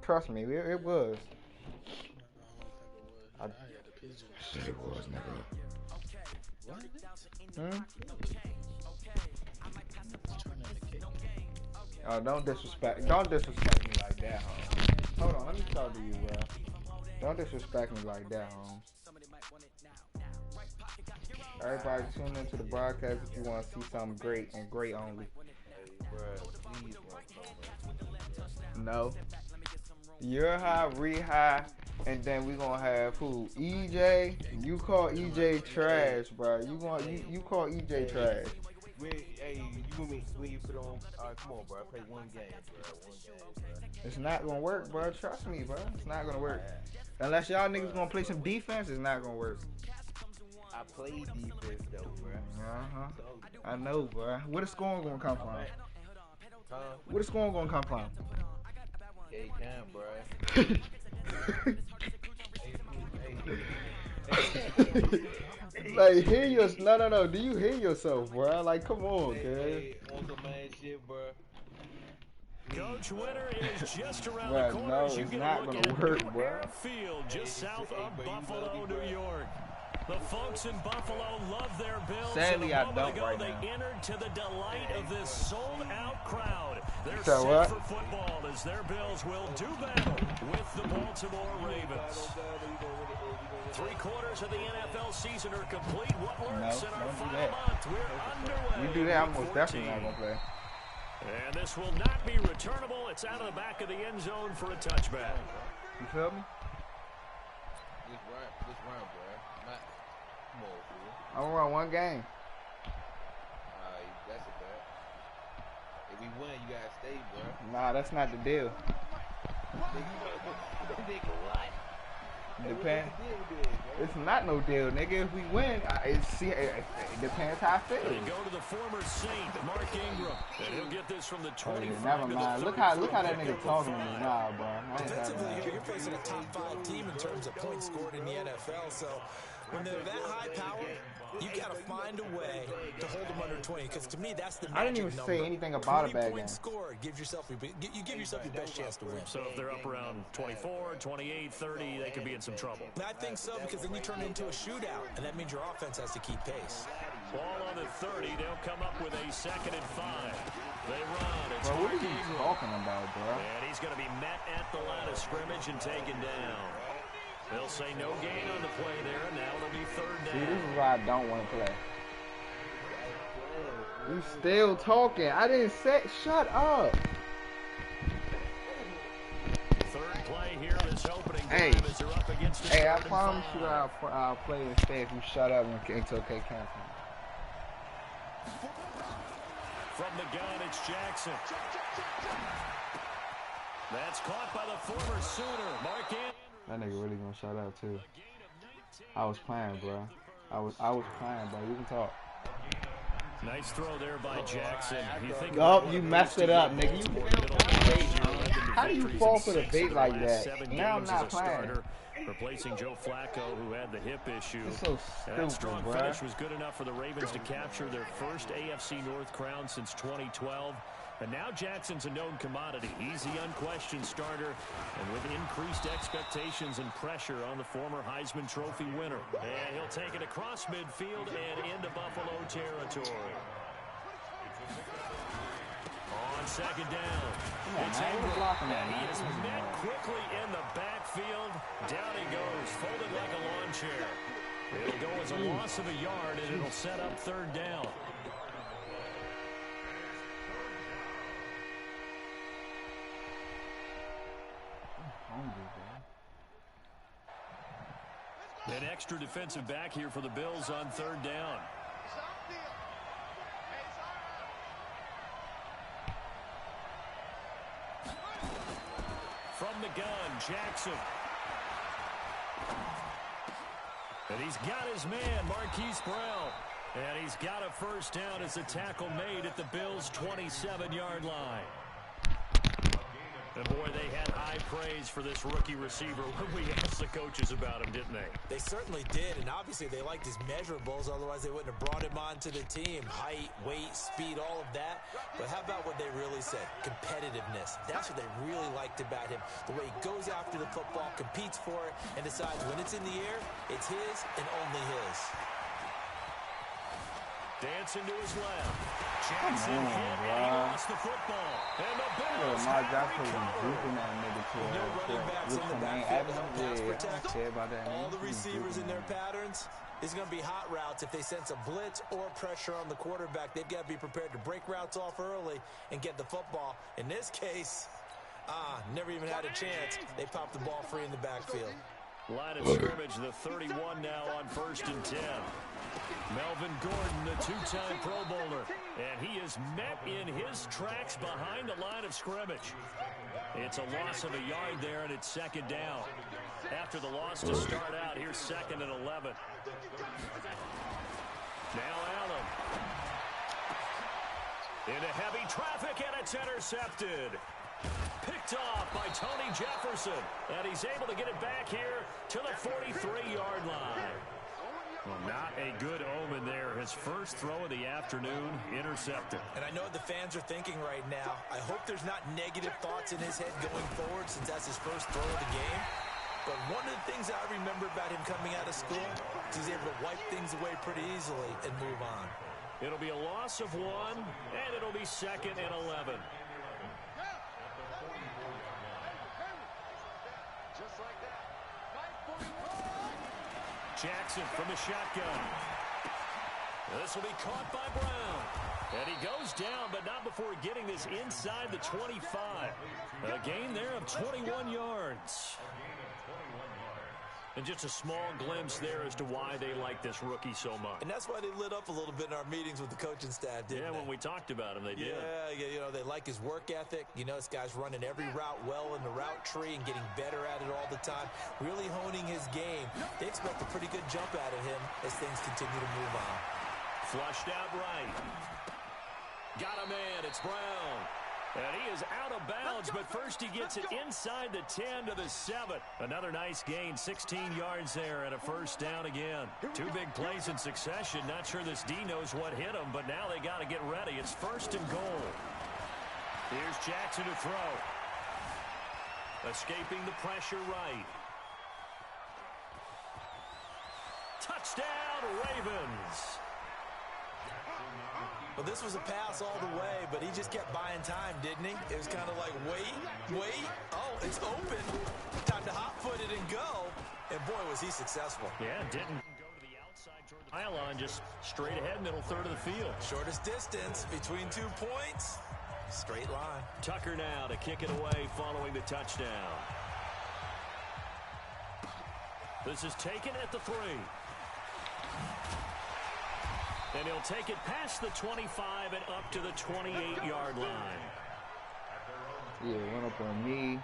Trust me, it was. I had the pigeon. Shit, it was, nigga. What? Oh, don't disrespect me like that, Holmes. Hold on, let me talk to you, bro. Don't disrespect me like that, Holmes. Everybody tune into the broadcast if you want to see something great and great only. No. You're high, re-high, and then we gonna have who? EJ. You call EJ trash, bro. You call EJ trash. Hey, when you put on, come on, bro. Play one game, bro. It's not gonna work, bro. Trust me, bro. It's not gonna work. Unless y'all niggas gonna play some defense, it's not gonna work. I play defense though, bro. I know, bro. Where the scoring gonna come from? Where the scoring gonna come from? Hey, Cam, bro. Like, hear your no. Do you hear yourself, bro? Like, come on, kid. Hey, on some man shit, bro. Coach Winter is just around Bruh, the corner. no, As you it's get not a look gonna at work, New bro. Era Field, just south of Buffalo, New York. The folks in Buffalo love their Bills. Sadly, and a I moment don't ago, right they now. entered to the delight of this sold-out crowd. They're So set what? for football as their Bills will do battle with the Baltimore Ravens. 3/4 of the NFL season are complete. What works in our don't do final that. month? We're underway. You do that, I'm Week most definitely 14. not gonna play. And this will not be returnable. It's out of the back of the end zone for a touchback. You feel me? This round, bro. Come on, fool. I'm gonna run one game. That's a bet. If we win, you gotta stay, bro. Nah, that's not the deal. Nigga, what? Depend. It's not no deal, nigga. If we win, it depends how I feel. They go to the former Saint, Mark Ingram, and he'll get this from the 25. Never mind. Look how that nigga talking to me now, bro. Defensively here, you're facing a top 5 team in terms of points scored in the NFL. So when they're that high power, you got to find a way to hold them under 20. Because to me, that's the magic I didn't even number. say anything about a 20 bad game. points scored gives yourself your best chance to win. So if they're up around 24, 28, 30, they could be in some trouble. I think so, because then you turn it into a shootout, and that means your offense has to keep pace. Ball on the 30, they'll come up with a 2nd and 5. They run. It's Bro, what Mark are you Ingram. talking about, bro? And he's going to be met at the line of scrimmage and taken down. They'll say no gain on the play there, and now it'll be 3rd down. See, this is why I don't want to play. You still talking. I didn't say, shut up. 3rd play here this opening Hey. drive as they're up against it. Hey, I promise you I'll play instead if you shut up until K cancel. From the gun, it's Jackson. That's caught by the former Sooner, Mark Andrews. That nigga really gonna shut up too. I was playing, bro. I was playing, bro. You can talk. Nice throw there by Jackson. You messed it up, nigga. You How do you fall for the bait like that? Now I'm not playing. Replacing Joe Flacco, who had the hip issue. It's so That strong stupid, bro. finish was good enough for the Ravens to capture their first AFC North crown since 2012. And now Jackson's a known commodity. He's the unquestioned starter, and with increased expectations and pressure on the former Heisman Trophy winner. And he'll take it across midfield and into Buffalo territory. On 2nd down, it's Ingram, and he is met quickly in the backfield. Down he goes, folded like a lawn chair. It'll go as a loss of a yard, and it'll set up 3rd down. An extra defensive back here for the Bills on 3rd down. From the gun, Jackson. And he's got his man, Marquise Brown. And he's got a 1st down as a tackle made at the Bills' 27-yard line. And boy, they had high praise for this rookie receiver when we asked the coaches about him, didn't they? They certainly did, and obviously they liked his measurables. Otherwise, they wouldn't have brought him onto the team. Height, weight, speed, all of that. But how about what they really said? Competitiveness. That's what they really liked about him. The way he goes after the football, competes for it, and decides when it's in the air, it's his and only his. Dancing to his left. Jackson hit, and he lost the football. And the Bills My have Johnson was recovered. juking that nigga to No running backs in the backfield that pass protect. care about that. All the receivers in their patterns. It's going to be hot routes. If they sense a blitz or pressure on the quarterback, they've got to be prepared to break routes off early and get the football. In this case, never even had a chance. They popped the ball free in the backfield. Line of scrimmage, the 31 now on 1st and 10. Melvin Gordon, the two-time Pro Bowler, and he is met in his tracks behind the line of scrimmage. It's a loss of a yard there, and it's 2nd down. After the loss to start out, here's 2nd and 11. Now Allen. Into heavy traffic, and it's intercepted. Picked off by Tony Jefferson, and he's able to get it back here to the 43-yard line. Well, not a good omen there. His first throw of the afternoon intercepted. And I know what the fans are thinking right now. I hope there's not negative thoughts in his head going forward since that's his first throw of the game. But one of the things I remember about him coming out of school is he's able to wipe things away pretty easily and move on. It'll be a loss of 1, and it'll be 2nd and 11. Jackson from the shotgun. This will be caught by Brown. And he goes down, but not before getting this inside the 25. A gain there of 21 yards. And just a small glimpse there as to why they like this rookie so much. And that's why they lit up a little bit in our meetings with the coaching staff, didn't they? Yeah, when we talked about him, they did. Yeah, you know, they like his work ethic. You know, this guy's running every route well in the route tree and getting better at it all the time, really honing his game. They expect a pretty good jump out of him as things continue to move on. Flushed out right. Got a man, it's Brown. And he is out of bounds, but first he gets it inside the 10 to the 7. Another nice gain, 16 yards there, and a first down again. 2 big plays in succession. Not sure this D knows what hit him, but now they got to get ready. It's 1st and goal. Here's Jackson to throw. Escaping the pressure right. Touchdown, Ravens. Well, this was a pass all the way, but he just kept buying time, didn't he? It was kind of like, wait. Oh, it's open. Time to hot-foot it and go. And, boy, was he successful. Yeah, didn't go to the outside toward the pylon, just straight ahead, middle third of the field. Shortest distance between 2 points. Straight line. Tucker now to kick it away following the touchdown. This is taken at the 3. And he'll take it past the 25 and up to the 28-yard line. Yeah, went up on me.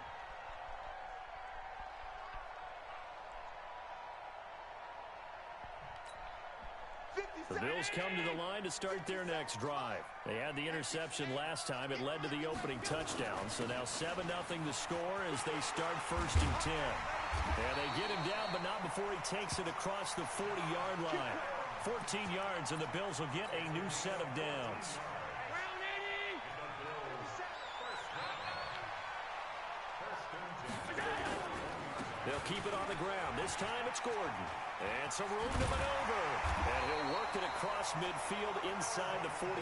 The Bills come to the line to start their next drive. They had the interception last time. It led to the opening touchdown. So now 7-0 the score as they start 1st and 10. And they get him down, but not before he takes it across the 40-yard line. 14 yards, and the Bills will get a new set of downs. They'll keep it on the ground. This time it's Gordon. And some room to maneuver. And he'll work it across midfield inside the 45.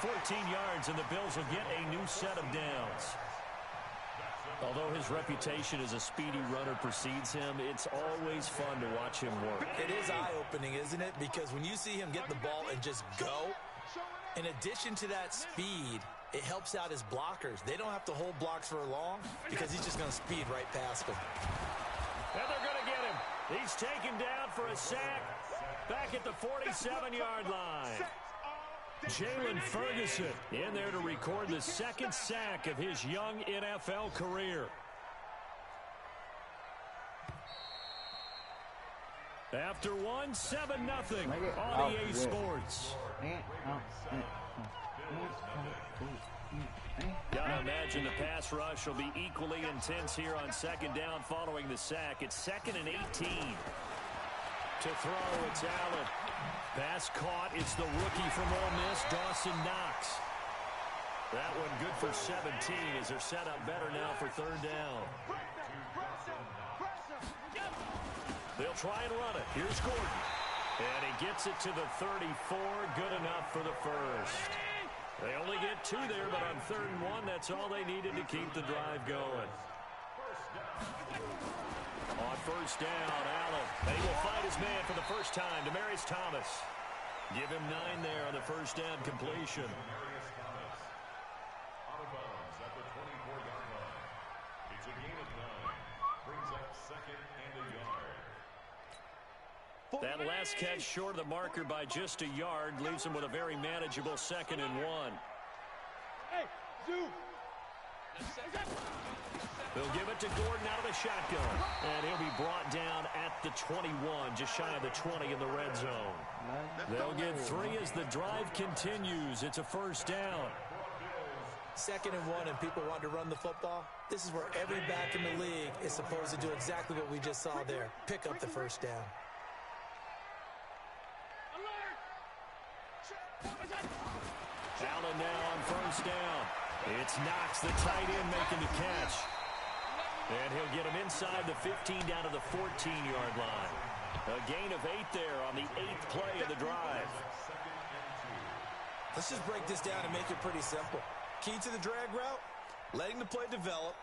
14 yards, and the Bills will get a new set of downs. Although his reputation as a speedy runner precedes him, it's always fun to watch him work. It is eye-opening, isn't it? Because when you see him get the ball and just go, in addition to that speed, it helps out his blockers. They don't have to hold blocks for long because he's just going to speed right past them. And they're going to get him. He's taken down for a sack back at the 47-yard line. Jalen Ferguson in there to record the 2nd sack of his young NFL career. After 7-0 on EA Sports. Gotta imagine the pass rush will be equally intense here on second down following the sack. It's 2nd and 18. To throw, it's Allen. Pass caught. It's the rookie from Ole Miss, Dawson Knox. That one good for 17 as they're set up better now for 3rd down. They'll try and run it. Here's Gordon. And he gets it to the 34. Good enough for the first. They only get 2 there, but on 3rd and 1, that's all they needed to keep the drive going. On 1st down, Allen. He will find his man for the first time. Demaryius Thomas. Give him 9 there on the 1st down completion. That last catch short of the marker by just a yard leaves him with a very manageable 2nd and 1. They'll give it to Gordon out of the shotgun. And he'll be brought down at the 21, just shy of the 20 in the red zone. They'll get 3 as the drive continues. It's a 1st down. 2nd and 1 and people want to run the football. This is where every back in the league is supposed to do exactly what we just saw there. Pick up the 1st down. Allen now on 1st down. It's Knox, the tight end, making the catch. And he'll get him inside the 15 down to the 14-yard line. A gain of 8 there on the 8th play of the drive. Let's just break this down and make it pretty simple. Key to the drag route, letting the play develop,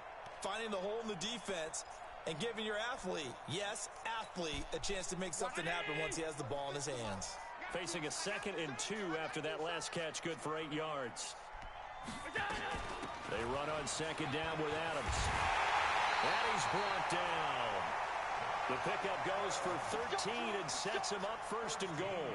finding the hole in the defense, and giving your athlete, yes, athlete, a chance to make something happen once he has the ball in his hands. Facing a 2nd and 2 after that last catch, good for 8 yards. They run on 2nd down with Adams. And he's brought down. The pickup goes for 13 and sets him up 1st and goal.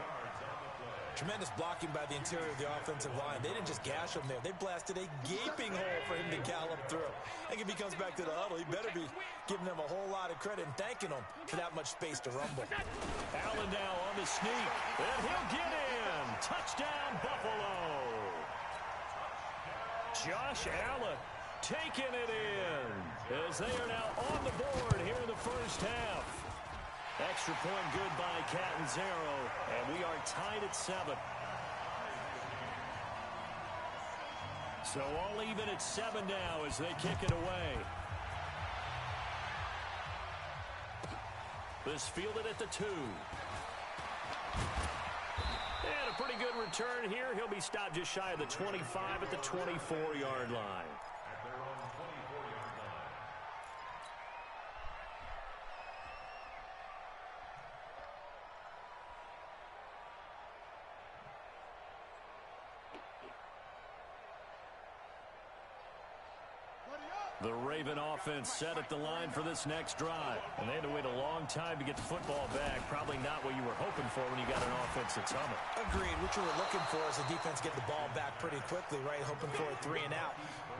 Tremendous blocking by the interior of the offensive line. They didn't just gash him there. They blasted a gaping hole for him to gallop through. I think if he comes back to the huddle, he better be giving them a whole lot of credit and thanking them for that much space to rumble. Allen now on the sneak. And he'll get in. Touchdown, Buffalo. Josh Allen taking it in as they are now on the board here in the 1st half. Extra point good by Catanzaro, and we are tied at 7. So all even at 7 now as they kick it away. This fielded at the 2. And a pretty good return here. He'll be stopped just shy of the 25 at the 24-yard line. The Raven offense set at the line for this next drive. And they had to wait a long time to get the football back. Probably not what you were hoping for when you got an offense that's humming. Agreed. What you were looking for is the defense get the ball back pretty quickly, right? Hoping for a 3 and out.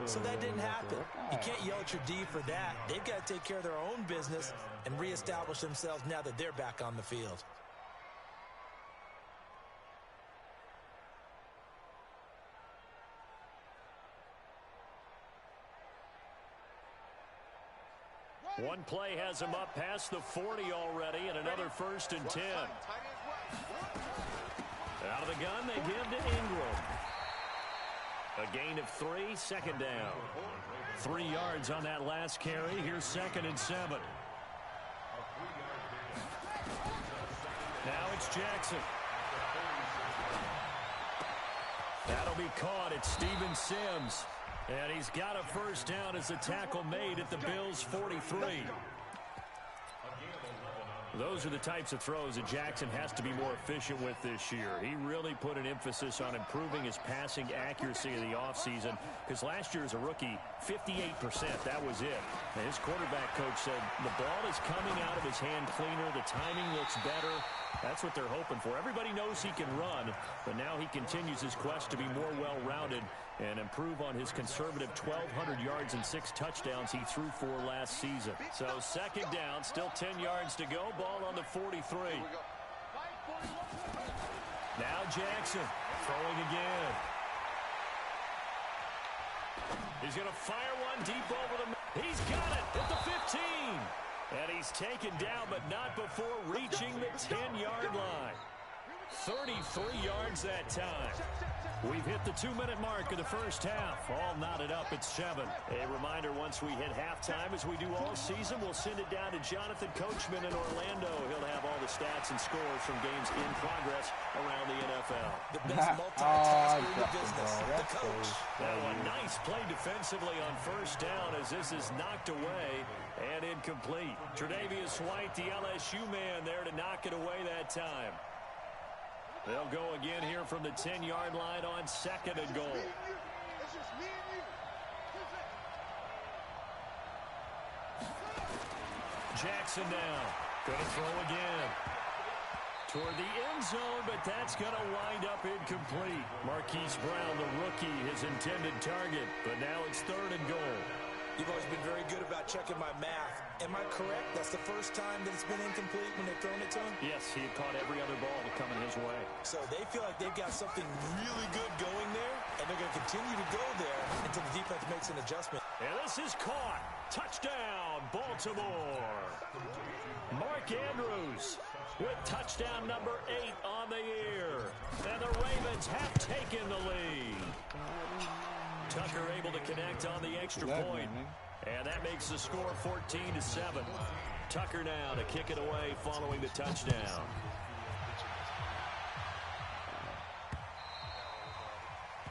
So that didn't happen. You can't yell at your D for that. They've got to take care of their own business and reestablish themselves now that they're back on the field. One play has him up past the 40 already, and another 1st and 10. Out of the gun, they give to Ingram. A gain of 3, 2nd down. 3 yards on that last carry. Here's 2nd and 7. Now it's Jackson. That'll be caught. It's Steven Sims. And he's got a 1st down as the tackle made at the Bills' 43. Those are the types of throws that Jackson has to be more efficient with this year. He really put an emphasis on improving his passing accuracy in the offseason because last year as a rookie, 58%, that was it. And his quarterback coach said the ball is coming out of his hand cleaner. The timing looks better. That's what they're hoping for. Everybody knows he can run, but now he continues his quest to be more well-rounded and improve on his conservative 1,200 yards and 6 touchdowns he threw for last season. So 2nd down, still 10 yards to go. Ball on the 43. Now Jackson throwing again. He's going to fire one deep over the... He's got it at the 15. And he's taken down, but not before reaching the 10-yard line. 33 yards that time. We've hit the 2-minute mark of the first half. All knotted up at 7. A reminder, once we hit halftime, as we do all season, we'll send it down to Jonathan Coachman in Orlando. He'll have all the stats and scores from games in progress around the NFL. The best multitasker in the business, the coach. Now a nice play defensively on first down as this is knocked away and incomplete. Tre'Davious White, the LSU man, there to knock it away that time. They'll go again here from the 10-yard line on 2nd and goal. Jackson now. Going to throw again. Toward the end zone, but that's going to wind up incomplete. Marquise Brown, the rookie, his intended target, but now it's 3rd and goal. You've always been very good about checking my math. Am I correct? That's the first time that it's been incomplete when they've thrown it to him? Yes, he had caught every other ball coming his way. So they feel like they've got something really good going there, and they're going to continue to go there until the defense makes an adjustment. And this is caught. Touchdown, Baltimore. Mark Andrews with touchdown number 8 on the year. And the Ravens have taken the lead. Tucker able to connect on the extra point. And that makes the score 14-7. Tucker now to kick it away following the touchdown.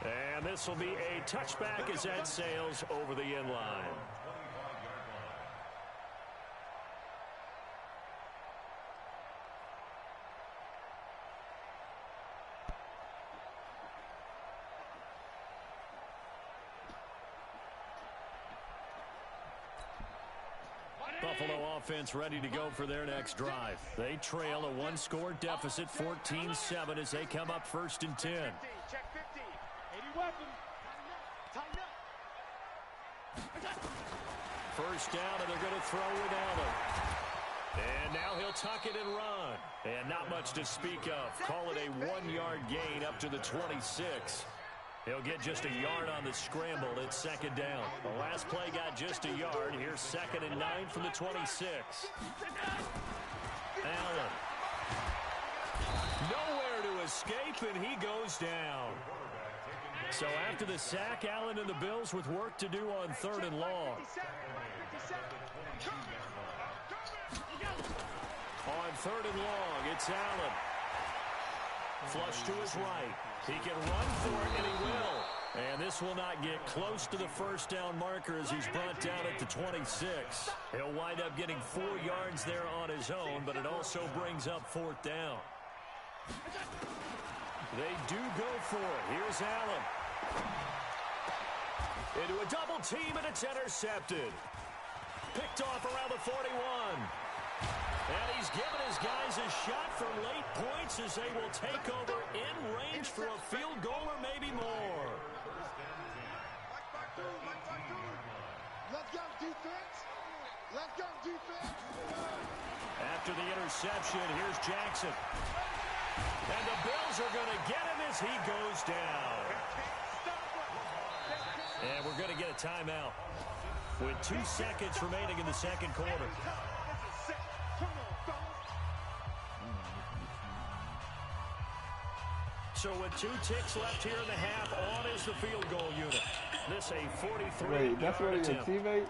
And this will be a touchback as that sails over the end line. Buffalo offense ready to go for their next drive. They trail a 1-score deficit, 14-7, as they come up 1st and 10. Check 50. 80 weapon. Tighten up. First down, and they're going to throw with Allen. And now he'll tuck it and run. And not much to speak of. Call it a 1-yard gain up to the 26. He'll get just a yard on the scramble. It's 2nd down. The last play got just a yard. Here's 2nd and 9 from the 26. Allen. Nowhere to escape, and he goes down. So after the sack, Allen and the Bills with work to do on 3rd and long. On 3rd and long, it's Allen. Flush to his right. He can run for it, and he will. And this will not get close to the first down marker as he's brought down at the 26. He'll wind up getting 4 yards there on his own, but it also brings up 4th down. They do go for it. Here's Allen. Into a double team, and it's intercepted. Picked off around the 41. And he's given his guys a shot for late points as they will take over in range for a field goal or maybe more. Let's go, defense. Let's go, defense. After the interception, here's Jackson. And the Bills are going to get him as he goes down. And we're going to get a timeout with 2 seconds remaining in the 2nd quarter. So with 2 ticks left here in the half, on is the field goal unit. This a 43-yard Wait, that's where your teammate?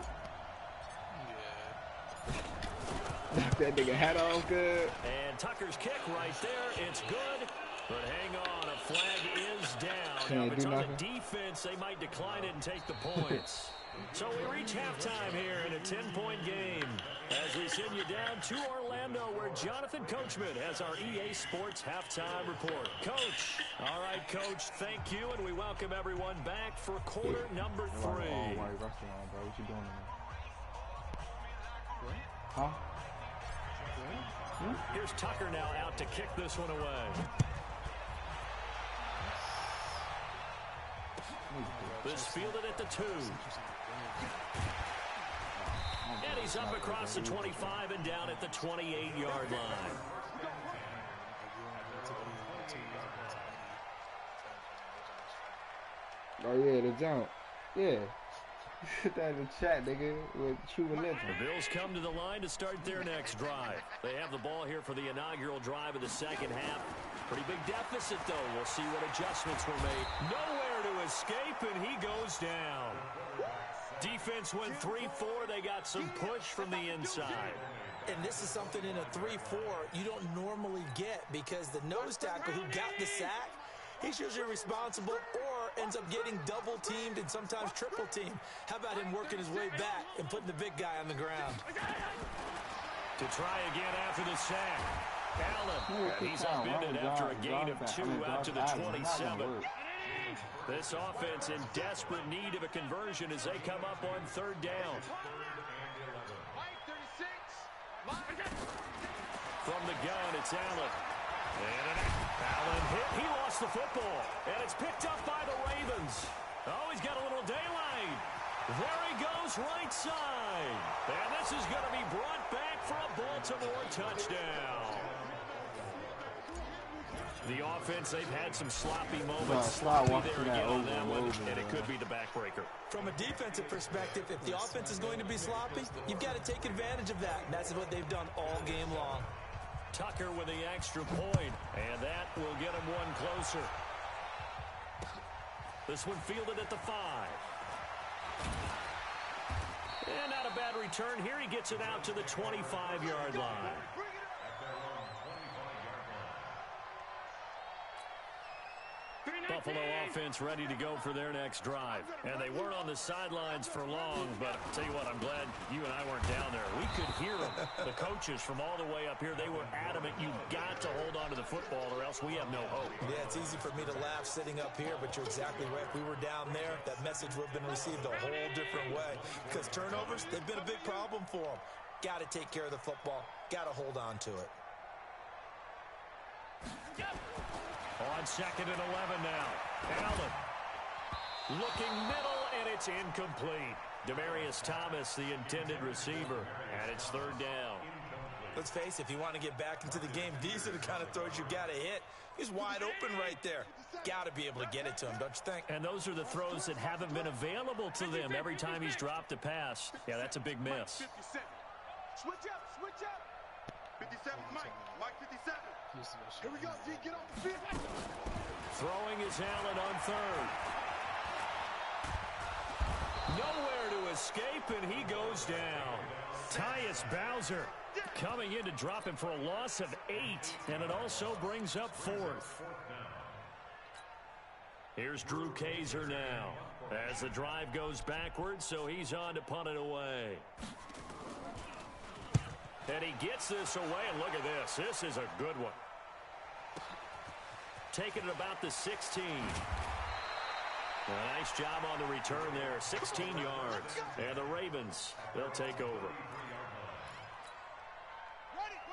Yeah. That nigga hat off good. And Tucker's kick right there. It's good. But hang on, a flag is down. Now, if it's on the defense, they might decline it and take the points. So we reach halftime here in a 10-point game as we send you down to Orlando where Jonathan Coachman has our EA Sports halftime report. Coach. All right, Coach, thank you, and we welcome everyone back for quarter number 3. What you doing there? Huh? Here's Tucker now out to kick this one away. This fielded at the 2. And he's up across the 25 and down at the 28-yard line. Oh, yeah, the jump. Yeah. Put that in the chat, nigga, with true religion. The Bills come to the line to start their next drive. They have the ball here for the inaugural drive of the second half. Pretty big deficit, though. We'll see what adjustments were made. Nowhere to escape, and he goes down. Defense went 3-4. They got some push from the inside. And this is something in a 3-4 you don't normally get because the nose tackle who got the sack, he's usually responsible or ends up getting double-teamed and sometimes triple-teamed. How about him working his way back and putting the big guy on the ground? To try again after the sack. Allen, and he's upended after a gain of 2 out to the 27. This offense in desperate need of a conversion as they come up on third down. From the gun, it's Allen. And Allen hit. He lost the football. And it's picked up by the Ravens. Oh, he's got a little daylight. There he goes, right side. And this is going to be brought back for a Baltimore touchdown. The offense, they've had some sloppy moments. Sloppy there again on that one, and it could be the backbreaker. From a defensive perspective, if the offense is going to be sloppy, you've got to take advantage of that. And that's what they've done all game long. Tucker with the extra point, and that will get him one closer. This one fielded at the 5. And not a bad return here. He gets it out to the 25-yard line. Buffalo offense ready to go for their next drive. And they weren't on the sidelines for long, but I'll tell you what, I'm glad you and I weren't down there. We could hear them, the coaches from all the way up here. They were adamant, you've got to hold on to the football or else we have no hope. Yeah, it's easy for me to laugh sitting up here, but you're exactly right. If we were down there, that message would have been received a whole different way. Because turnovers, they've been a big problem for them. Got to take care of the football. Got to hold on to it. On second and 11 now. Allen looking middle, and it's incomplete. Demaryius Thomas, the intended receiver, and it's third down. Let's face it, if you want to get back into the game, these are the kind of throws you got to hit. He's wide open right there. Got to be able to get it to him, don't you think? And those are the throws that haven't been available to them every time he's dropped a pass. Yeah, that's a big miss. 57. Switch up, switch up. 57, Mike 57. Here we go, D, get off the field. Throwing is Allen on third. Nowhere to escape, and he goes down. Tyus Bowser coming in to drop him for a loss of 8, and it also brings up 4th. Here's Drew Kaiser now as the drive goes backwards, so he's on to punt it away. And he gets this away, and look at this. This is a good one. Taking it about the 16. A nice job on the return there. 16 yards. And the Ravens, they'll take over.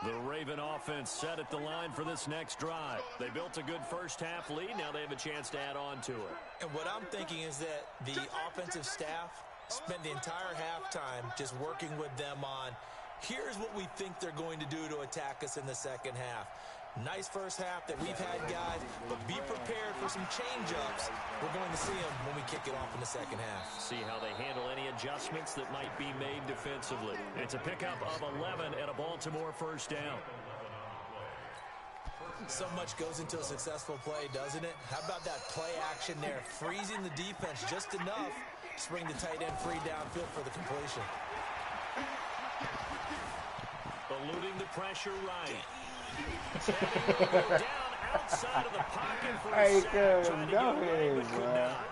The Raven offense set at the line for this next drive. They built a good first half lead. Now they have a chance to add on to it. And what I'm thinking is that the offensive staff spent the entire halftime just working with them on, here's what we think they're going to do to attack us in the second half. Nice first half that we've had, guys, but be prepared for some change-ups. We're going to see them when we kick it off in the second half. See how they handle any adjustments that might be made defensively. It's a pickup of 11 and a Baltimore first down. So much goes into a successful play, doesn't it? How about that play action there, freezing the defense just enough to bring the tight end free downfield for the completion. Eluding the pressure right. Down outside of the pocket for a sack. Trying to get away, but could not.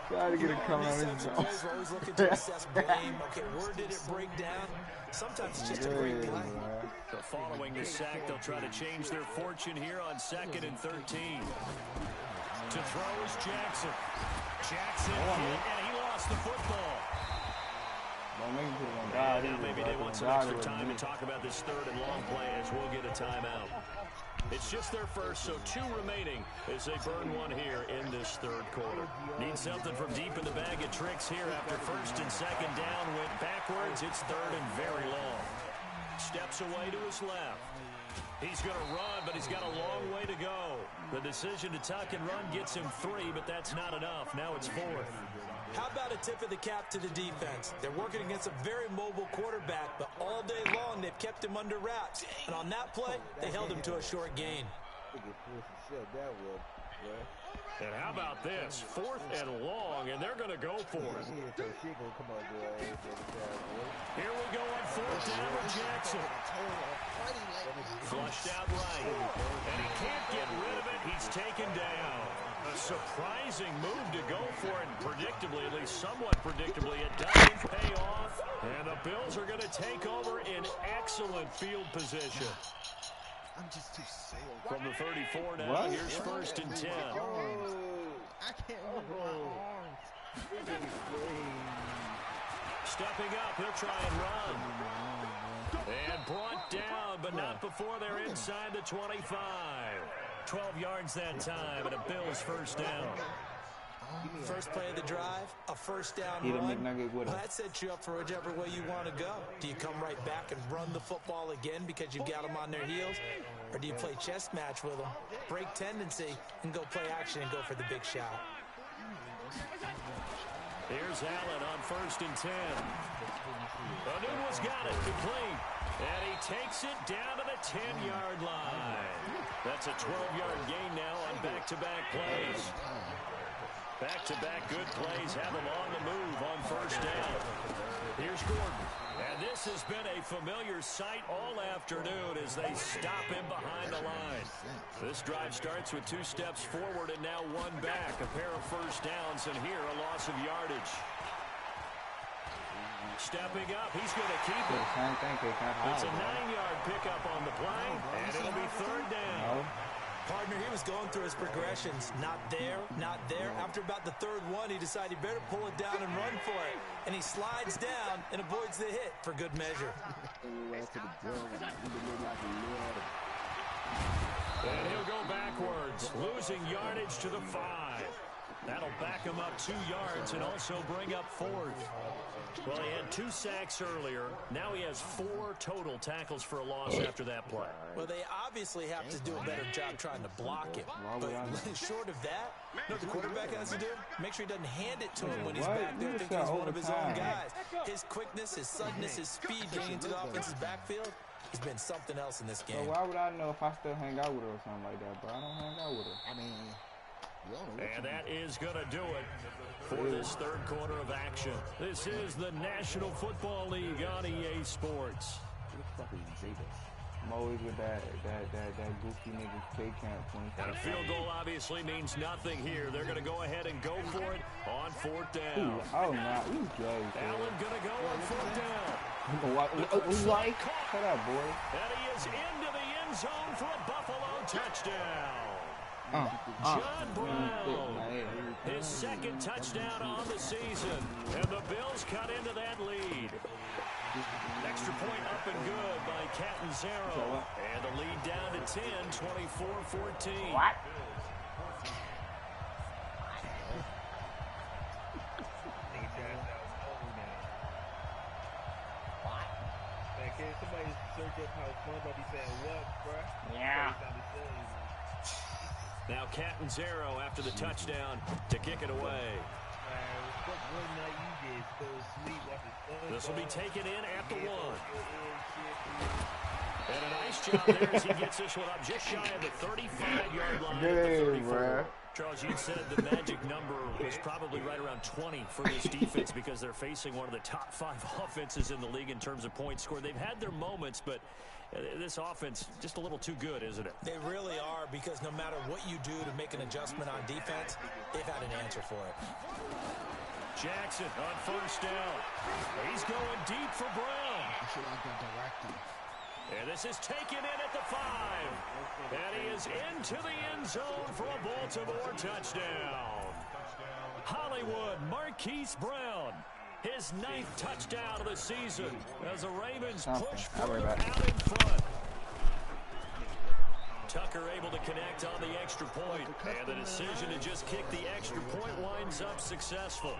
Try to get it coming on his These plays are always looking to assess blame. Okay, where did it break down? Sometimes it's just a great play. So following the sack, they'll try to change their fortune here on 2nd and 13. To throw is Jackson. Jackson hit, and he lost the football. Maybe they want some extra time to talk about this third and long play as we'll get a timeout. It's just their first, so 2 remaining as they burn one here in this third quarter. Need something from deep in the bag of tricks here after 1st and 2nd down. Went backwards. It's 3rd and very long. Steps away to his left. He's going to run, but he's got a long way to go. The decision to tuck and run gets him 3, but that's not enough. Now it's 4th. How about a tip of the cap to the defense? They're working against a very mobile quarterback, but all day long they've kept him under wraps. And on that play, they held him to a short gain. And how about this? 4th and long, and they're going to go for it. Here we go on 4th down with Jackson. Flushed out right. And he can't get rid of it. He's taken down. A surprising move to go for it. Predictably, at least somewhat predictably, it doesn't pay off. And the Bills are going to take over in excellent field position. I'm just too safe. From the 34 now, here's 1st and 10. I can't move my arms. Stepping up, he'll try and run. And brought down, but not before they're inside the 25. 12 yards that time, and a Bills 1st down. First play of the drive, a 1st down run. Well, that sets you up for whichever way you want to go. Do you come right back and run the football again because you've got them on their heels? Or do you play chess match with them, break tendency, and go play action and go for the big shot? Here's Allen on 1st and 10. Anuno's got it, complete. And he takes it down to the 10-yard line. That's a 12-yard gain now on back-to-back plays. Back-to-back good plays have him on the move on 1st down. Here's Gordon. And this has been a familiar sight all afternoon as they stop him behind the line. This drive starts with 2 steps forward and now 1 back. A pair of 1st downs, and here a loss of yardage. Stepping up, he's going to keep it. It's a 9-yard pickup on the play, and it'll be 3rd down. Partner, he was going through his progressions. Not there, not there. After about the 3rd one, he decided he better pull it down and run for it. And he slides down and avoids the hit for good measure. And he'll go backwards, losing yardage to the 5. That'll back him up 2 yards and also bring up 4th. Well, he had 2 sacks earlier. Now he has 4 total tackles for a loss after that play. Well, they obviously have to do a better job trying to block him. But short of that, you know what the quarterback has to do? Make sure he doesn't hand it to him when he's back there thinking he's one of his own guys. His quickness, his suddenness, his speed getting into the offense's backfield has been something else in this game. So why would I know if I still hang out with her or something like that, bro? I don't hang out with her. I mean, and that is going to do it for this 3rd quarter of action. This is the National Football League on EA Sports. I'm always with that goofy nigga K-Camp 25. And a field goal obviously means nothing here. They're going to go ahead and go for it on 4th down. Ooh, oh, my. Ooh, gay. Allen going to go on 4th down. Shut up, boy. And he is into the end zone for a Buffalo touchdown. John Brown, his 2nd touchdown on the season, and the Bills cut into that lead. Extra point up and good by Catanzaro, and the lead down to 10, 24-14. What? Can somebody search up how SpongeBob be saying what, bro? Yeah. Now Catanzaro after the touchdown to kick it away. This will be taken in at the 1. And a nice job there as he gets this one up just shy of the 35-yard line at the 34. Charles, you said the magic number was probably right around 20 for this defense because they're facing one of the top 5 offenses in the league in terms of points scored. They've had their moments, but this offense just a little too good, isn't it? They really are, because no matter what you do to make an adjustment on defense, they've had an answer for it. Jackson on 1st down. He's going deep for Brown. And this is taken in at the 5. And he is into the end zone for a Baltimore touchdown. Hollywood Marquise Brown, his 9th touchdown of the season as the Ravens push further out in front. Tucker able to connect on the extra point, and the decision to just kick the extra point winds up successful.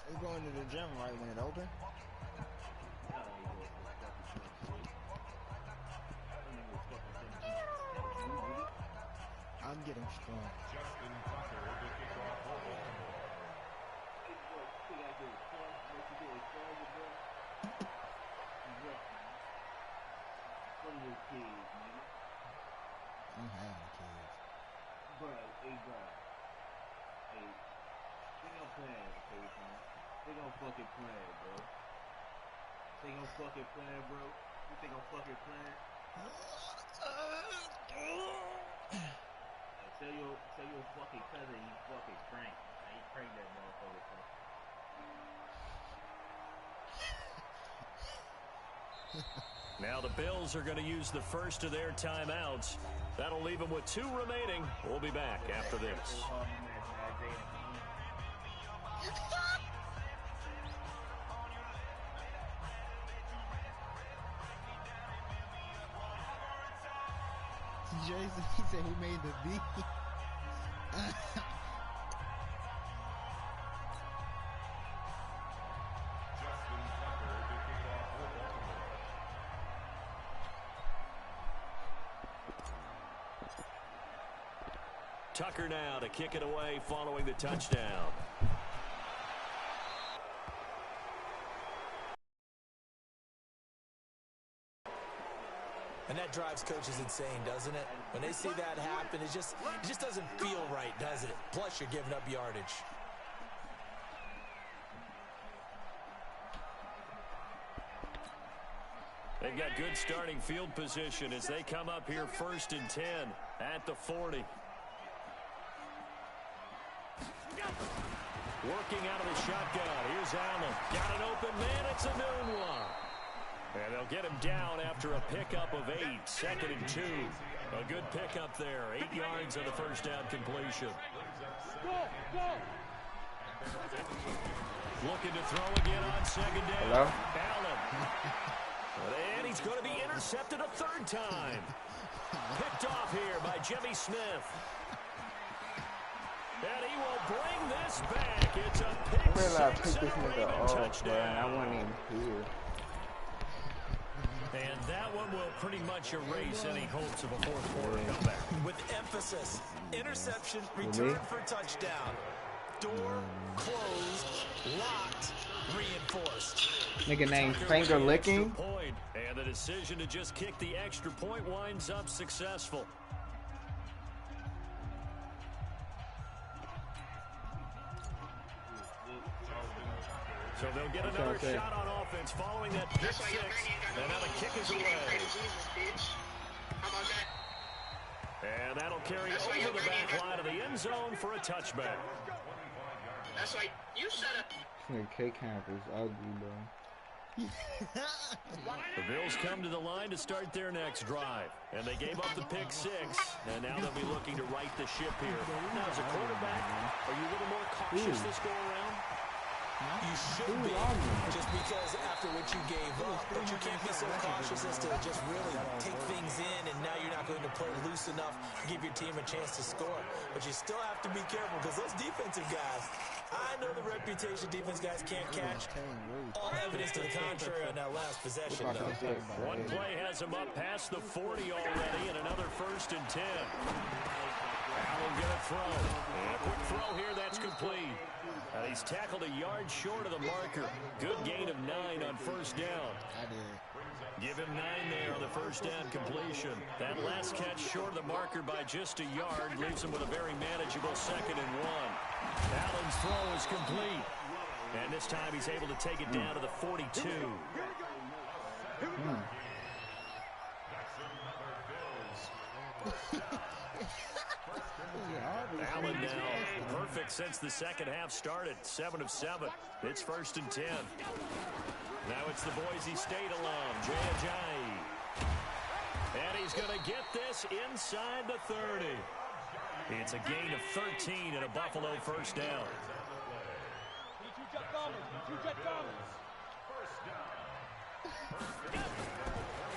He's going to the gym right when it opens. get him strong. I'm having kids. Bro, hey, bro. Hey, they gon' play it, okay, man. They gon' fucking play it, bro. They gon' fucking play it, bro. You think I'm fucking playing? Tell your fucking cousin he fucking crank. He crank that motherfucker. Now the Bills are going to use the first of their timeouts. That'll leave them with 2 remaining. We'll be back after this. Jason, he said who made the beat. Tucker now to kick it away following the touchdown. And that drives coaches insane, doesn't it? When they see that happen, it just doesn't feel right, does it? Plus, you're giving up yardage. They've got good starting field position as they come up here 1st and 10 at the 40. Working out of the shotgun. Here's Allen. Got an open man. It's a noon one. And they'll get him down after a pickup of 8. 2nd and 2. A good pickup there. 8 yards on the first down completion. Looking to throw again on 2nd down. Hello? Allen. And he's going to be intercepted a 3rd time. Picked off here by Jimmy Smith. And he will bring this back. It's a pick six and a Raven touchdown. I wasn't even here. And that one will pretty much erase any hopes of a 4th quarter comeback. With emphasis, interception, return for touchdown. Door closed, locked, reinforced. Nigga named Finger Licking. And the decision to just kick the extra point winds up successful. So they'll get another shot on offense following that pick 6. And now the kick is away. And that'll carry over the back line of the end zone for a touchback. That's like you set up. K-Camp is ugly, bro. The Bills come to the line to start their next drive. And they gave up the pick 6. And now they'll be looking to right the ship here. Now, as a quarterback, are you a little more cautious this go around? You should be, just because after what you gave up, but you can't be so cautious as to just really take things in, and now you're not going to play loose enough to give your team a chance to score. But you still have to be careful, because those defensive guys, I know the reputation defense guys can't catch. All evidence to the contrary on that last possession, though. One play has him up past the 40 already, and another 1st and 10. Allen gonna throw. And a quick throw here, that's complete. And he's tackled a yard short of the marker. Good gain of 9 on 1st down. I did. Give him 9 there on the 1st down completion. That last catch short of the marker by just a yard leaves him with a very manageable 2nd and 1. Allen's throw is complete. And this time he's able to take it down to the 42. Allen now perfect since the 2nd half started. 7 of 7. It's 1st and 10. Now it's the Boise State alum, Jay Ajayi. And he's going to get this inside the 30. It's a gain of 13 and a Buffalo 1st down.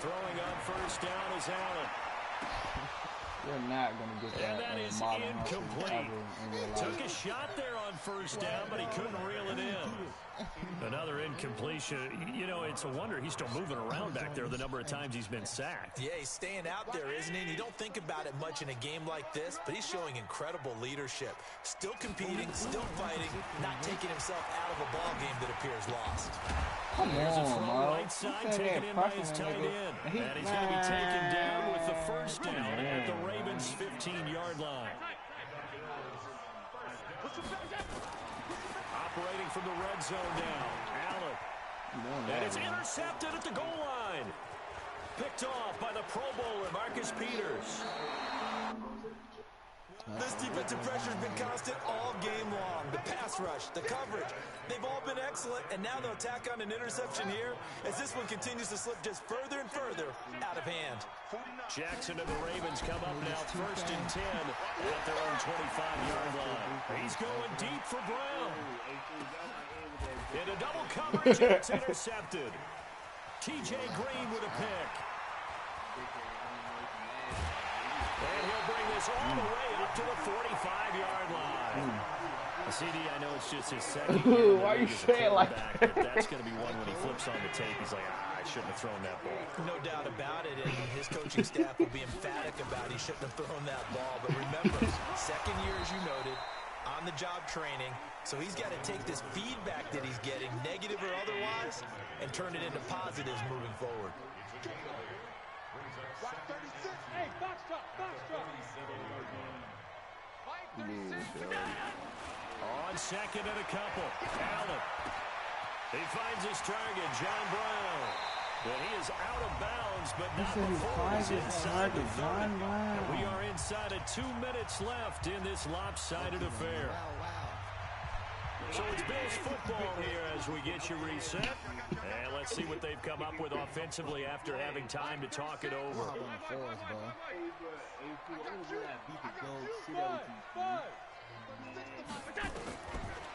Throwing on 1st down is Allen. You're not going to get that. And that is incomplete. Took a shot there on first down, but he couldn't reel it in. Another incompletion. You know, it's a wonder he's still moving around back there the number of times he's been sacked. Yeah, he's staying out there, isn't he? And you don't think about it much in a game like this, but he's showing incredible leadership. Still competing, still fighting, not taking himself out of a ball game that appears lost. Come There's a throw on, right side taken in by his tight end. And he's going to be taken down with the first down at the Ravens' 15-yard line. Operating from the red zone now. Allen. And it's intercepted at the goal line. Picked off by the Pro Bowler, Marcus Peters. This defensive pressure has been constant all game long. The pass rush, the coverage, they've all been excellent, and now they'll tack on an interception here as this one continues to slip just further and further out of hand. Jackson and the Ravens come up now 1st and 10 at their own 25-yard line. He's going deep for Brown. Into double coverage, and it's intercepted. T.J. Green with a pick. And he'll bring this all the way up to the 45-yard line. CD, I know it's just his second year. Why you say it like that? But that's going to be one when he flips on the tape. He's like, I shouldn't have thrown that ball. No doubt about it, and his coaching staff will be emphatic about he shouldn't have thrown that ball. But remember, second year, as you noted, on-the-job training. So he's got to take this feedback that he's getting, negative or otherwise, and turn it into positives moving forward. Hey, box truck, box truck. On second and a couple. Allen. He finds his target, John Brown. But he is out of bounds, but not before he's inside the 30. And we are inside of 2 minutes left in this lopsided affair. So it's Bills football here as we get you reset. And let's see what they've come up with offensively after having time to talk it over.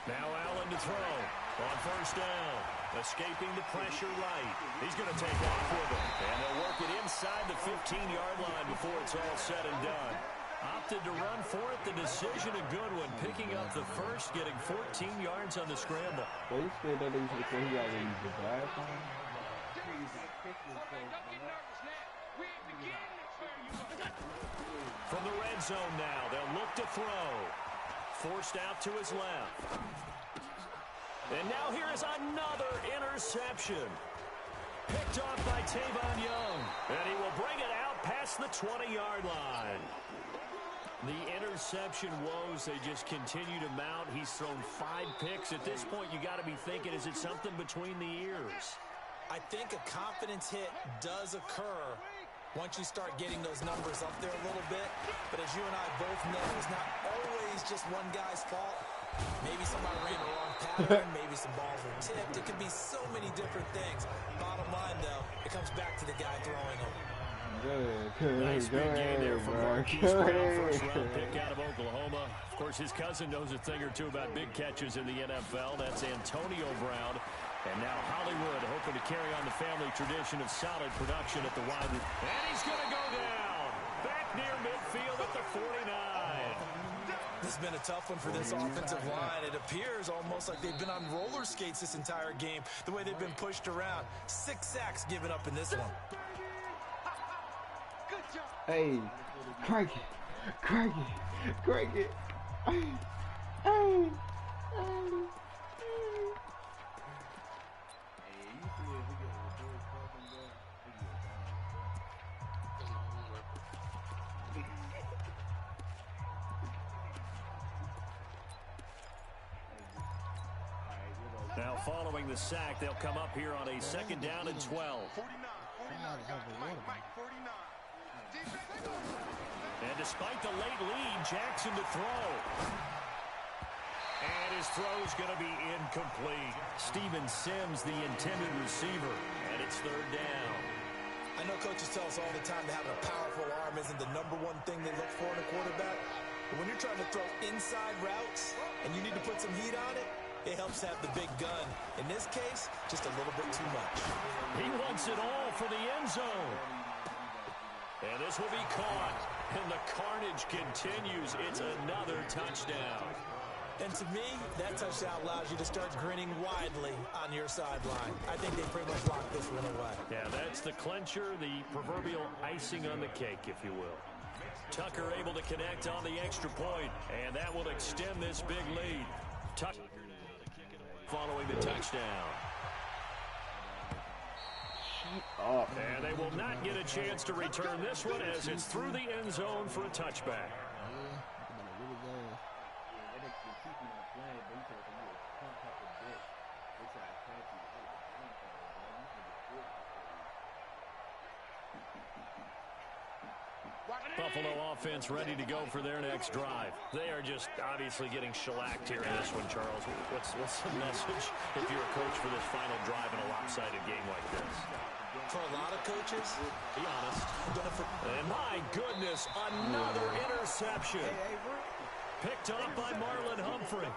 Now Allen to throw on first down. Escaping the pressure right. He's going to take off with it. And they'll work it inside the 15-yard line before it's all said and done. Opted to run for it. The decision a good one. Picking up the first, getting 14 yards on the scramble. Well, he said that before he already used the drive time. From the red zone now, they'll look to throw. Forced out to his left. And now here is another interception. Picked off by Tavon Young. And he will bring it out past the 20-yard line. The interception woes, they just continue to mount. He's thrown 5 picks. At this point, you got to be thinking, is it something between the ears? I think a confidence hit does occur once you start getting those numbers up there a little bit. But as you and I both know, it's not always just one guy's fault. Maybe somebody ran the wrong pattern. Maybe some balls were tipped. It could be so many different things. Bottom line, though, it comes back to the guy throwing them. Nice big game there from Marquise Brown, first-round pick out of Oklahoma. Of course, his cousin knows a thing or two about big catches in the NFL. That's Antonio Brown. And now Hollywood hoping to carry on the family tradition of solid production at the wide. And he's going to go down. Back near midfield at the 49. This has been a tough one for this offensive line. It appears almost like they've been on roller skates this entire game, the way they've been pushed around. 6 sacks given up in this one. Hey, crank it, crank it, crank it. Hey. Now following the sack, they'll come up here on a 2nd down and 12. And despite the late lead, Jackson to throw. And his throw's going to be incomplete. Steven Sims, the intended receiver, and it's 3rd down. I know coaches tell us all the time that having a powerful arm isn't the #1 thing they look for in a quarterback. But when you're trying to throw inside routes and you need to put some heat on it, it helps have the big gun. In this case, just a little bit too much. He wants it all for the end zone. And this will be caught. And the carnage continues. It's another touchdown. And to me, that touchdown allows you to start grinning widely on your sideline. I think they pretty much locked this one away. Yeah, that's the clincher, the proverbial icing on the cake, if you will. Tucker able to connect on the extra point, and that will extend this big lead. Tucker following the touchdown. And they will not get a chance to return this one as it's through the end zone for a touchback. Buffalo offense ready to go for their next drive. They are just obviously getting shellacked here in this one, Charles. What's the message if you're a coach for this final drive in a lopsided game like this? For a lot of coaches, be honest. And my goodness, another interception. Picked up by Marlon Humphrey.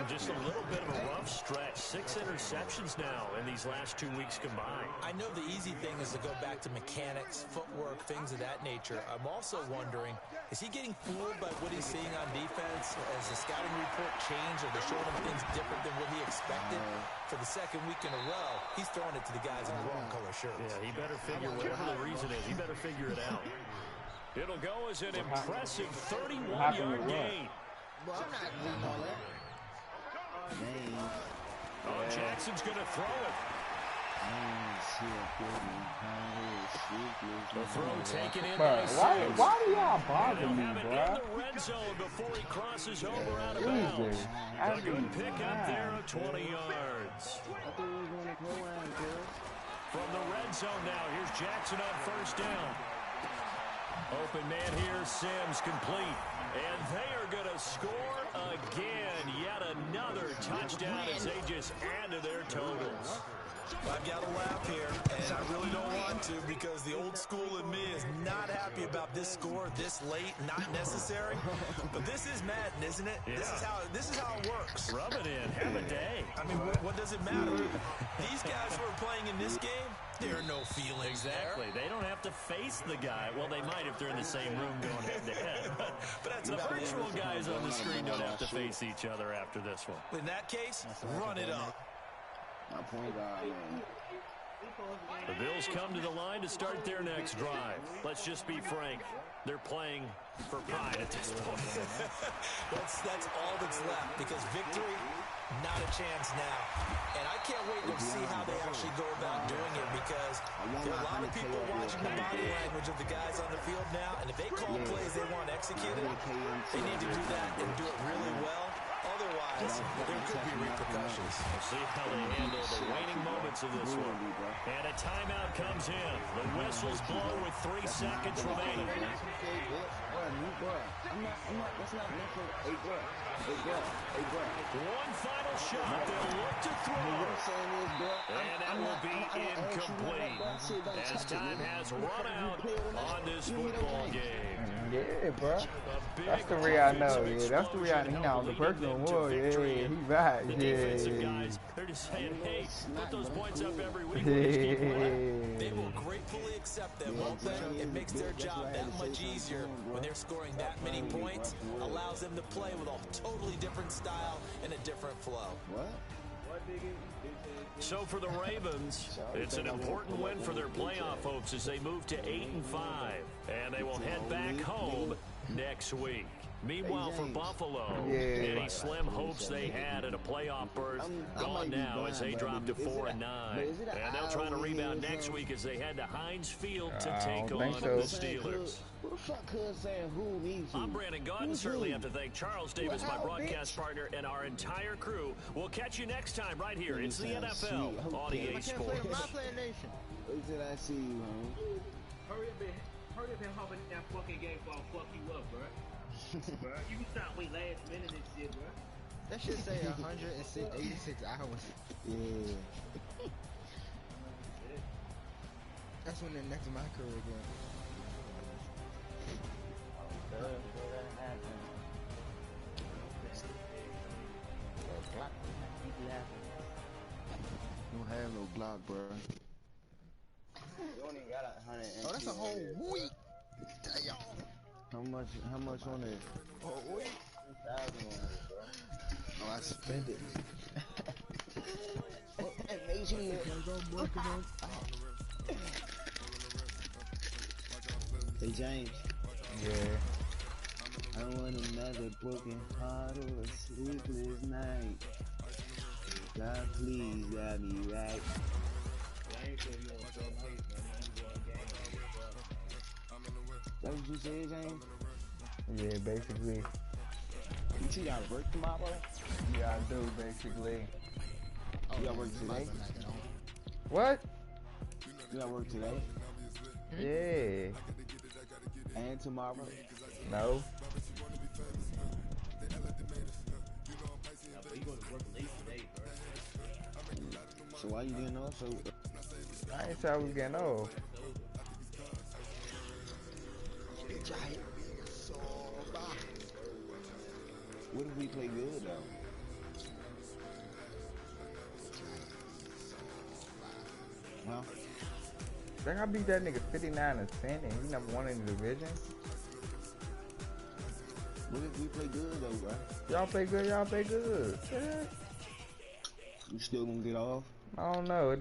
Just a little bit of a rough stretch. 6 interceptions now in these last 2 weeks combined. I know the easy thing is to go back to mechanics, footwork, things of that nature. I'm also wondering, is he getting fooled by what he's seeing on defense? Has the scouting report changed? Or they showing him things different than what he expected? For the second week in a row, he's throwing it to the guys in the wrong color shirts. Yeah, he better figure, whatever the reason is, he better figure it out. It'll go as an impressive 31-yard gain. Well, I'm not doing all that. Oh, Jackson's going to throw it. The throw taken in by Sims. Why do y'all bother me, have it bro? in the red zone before he crosses over out of bounds. A good pick up there of 20 yards. From the red zone now, here's Jackson on first down. Open man here, Sims complete. And they are going to score again. Yet another touchdown as they just add to their totals. I've got to laugh here, and I really don't want to because the old school in me is not happy about this score this late, not necessary. But this is Madden, isn't it? Yeah. This is how it works. Rub it in. Have a day. I mean, what does it matter? These guys who are playing in this game, there are no feelings Exactly. there. They don't have to face the guy. Well, they might if they're in the same room going head-to-head. But that's the about virtual it. guys on the screen don't have to face each other after this one. In that case, run it up. My point guard, man. The Bills come to the line to start their next drive. Let's just be frank. They're playing for pride at this point. That's all that's left because victory, not a chance now. And I can't wait to see how they actually go about doing it because there are a lot of people watching the body language of the guys on the field now. And if they call plays they want executed, they need to do that and do it really well. Otherwise, there could be repercussions. We'll see how they handle the waning moments of this one. And a timeout comes in. The whistles blow with 3 seconds remaining. One final shot. They'll look to throw. And that will be incomplete. As time has run out on this football game. Yeah, bro. That's the way I know. Yeah, that's the way I know. He not on the personal war. Yeah, he right. The defensive guys, they're just saying, hey, put those points up every week. They will gratefully accept them, won't they? It makes their job that much easier when they're scoring that many points. Allows them to play with a totally different style and a different flow. What? So for the Ravens, it's an important win for their playoff hopes as they move to 8-5. And they will head back home next week. Meanwhile, for Buffalo, any slim hopes they had at a playoff berth gone now as they drop to 4-9. And they'll try to rebound next week as they head to Heinz Field to take on the Steelers. I'm Brandon Gaudin. Certainly have to thank Charles Davis, my broadcast partner, and our entire crew. We'll catch you next time right here. It's the NFL on EA Sports. Wait till I see you, homie. Hurry up and hop in that fucking game before I fuck you up, bro. You can stop wait last minute and shit, bro. That should say 186 hours. Yeah. That's when they're next to my career again. You don't have no Glock, bro. Oh, that's a whole week. Damn. How How much on it? Oh, wait. 2,000 on it, bro. Oh, I spent it. Make sure you. I'm working on. Hey James. Yeah. I want another broken heart or a sleepless night. God, please got me right. That's what you said, James? Yeah, basically. You see, y'all work tomorrow, bro? Yeah, I do, basically. Oh, you got work today? What? You got work today? Yeah. And tomorrow? No. But you going to work late today, bro. So why you getting off so? I ain't say I was getting off. What if we play good though? Huh? Like I beat that nigga 59-10 and he never won any division. What if we play good though, bro? Y'all play good, y'all play good. Yeah. You still gonna get off? I don't know.